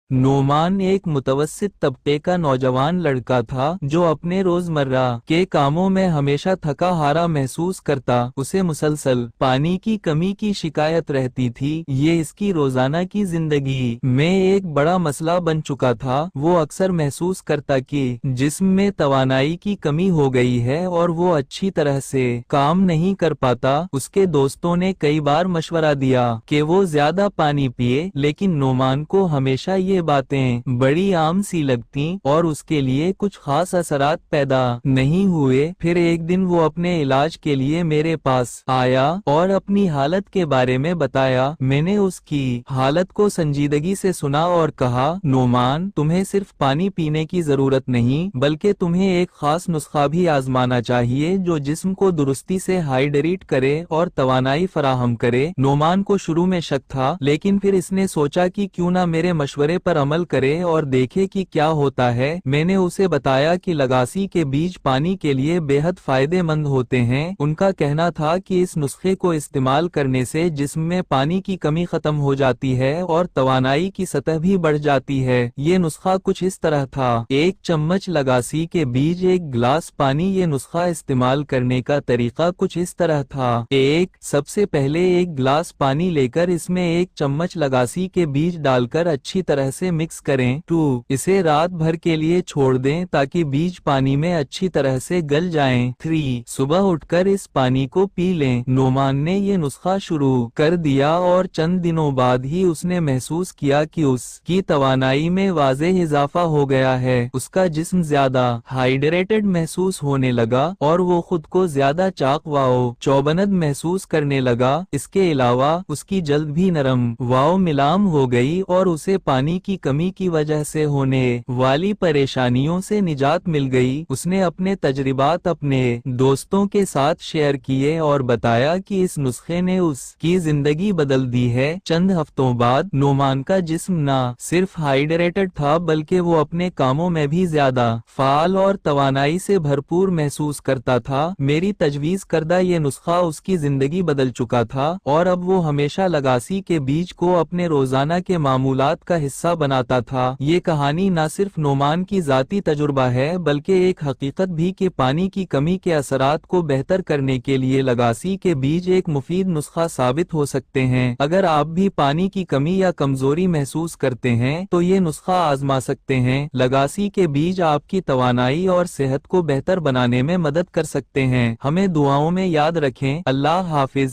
नोमान एक मुतवस्सित तबके का नौजवान लड़का था जो अपने रोजमर्रा के कामों में हमेशा थका हारा महसूस करता। उसे मुसलसल पानी की कमी की शिकायत रहती थी। ये इसकी रोजाना की जिंदगी में एक बड़ा मसला बन चुका था। वो अक्सर महसूस करता कि जिस्म में तवानाई की कमी हो गई है और वो अच्छी तरह से काम नहीं कर पाता। उसके दोस्तों ने कई बार मशवरा दिया कि वो ज्यादा पानी पिए, लेकिन नोमान को हमेशा ये बातें बड़ी आम सी लगती और उसके लिए कुछ खास असरात पैदा नहीं हुए। फिर एक दिन वो अपने इलाज के लिए मेरे पास आया और अपनी हालत के बारे में बताया। मैंने उसकी हालत को संजीदगी से सुना और कहा, नोमान, तुम्हें सिर्फ पानी पीने की जरूरत नहीं, बल्कि तुम्हें एक खास नुस्खा भी आजमाना चाहिए जो जिस्म को दुरुस्ती से हाइड्रेट करे और तवानाई फराहम करे। नोमान को शुरू में शक था, लेकिन फिर इसने सोचा कि क्यों ना मेरे मशवरे पर अमल करे और देखे कि क्या होता है। मैंने उसे बताया कि लगासी के बीज पानी के लिए बेहद फायदेमंद होते हैं। उनका कहना था कि इस नुस्खे को इस्तेमाल करने से जिस्म में पानी की कमी खत्म हो जाती है और तवानाई की सतह भी बढ़ जाती है। ये नुस्खा कुछ इस तरह था: 1 चम्मच लगासी के बीज, 1 गिलास पानी। ये नुस्खा इस्तेमाल करने का तरीका कुछ इस तरह था: 1. सबसे पहले 1 गिलास पानी लेकर इसमें 1 चम्मच लगासी के बीज डालकर अच्छी तरह से मिक्स करें। 2. इसे रात भर के लिए छोड़ दें ताकि बीज पानी में अच्छी तरह से गल जाएं। 3. सुबह उठकर इस पानी को पी लें। नोमान ने ये नुस्खा शुरू कर दिया और चंद दिनों बाद ही उसने महसूस किया कि उसकी तवानाई में वाज़ेह इजाफा हो गया है। उसका जिस्म ज्यादा हाइड्रेटेड महसूस होने लगा और वो खुद को ज्यादा चाक व चौबनद महसूस करने लगा। इसके अलावा उसकी जल्द भी नरम व मिलाम हो गई और उसे पानी की कमी की वजह से होने वाली परेशानियों से निजात मिल गई। उसने अपने तजर्बात अपने दोस्तों के साथ शेयर किए और बताया कि इस नुस्खे ने उसकी जिंदगी बदल दी है। चंद हफ्तों बाद नोमान का जिस्म न सिर्फ हाइड्रेटेड था, बल्कि वो अपने कामों में भी ज्यादा फाल और तवानाई से भरपूर महसूस करता था। मेरी तजवीज करदा ये नुस्खा उसकी जिंदगी बदल चुका था और अब वो हमेशा लगासी के बीज को अपने रोजाना के मामूलात का हिस्सा बनाता था। ये कहानी न सिर्फ नोमान की जाती तजुर्बा है, बल्कि एक हकीकत भी कि पानी की कमी के असरात को बेहतर करने के लिए लगासी के बीज एक मुफीद नुस्खा साबित हो सकते हैं। अगर आप भी पानी की कमी या कमजोरी महसूस करते हैं तो ये नुस्खा आजमा सकते हैं। लगासी के बीज आपकी तवानाई और सेहत को बेहतर बनाने में मदद कर सकते हैं। हमें दुआओं में याद रखें। अल्लाह हाफिज।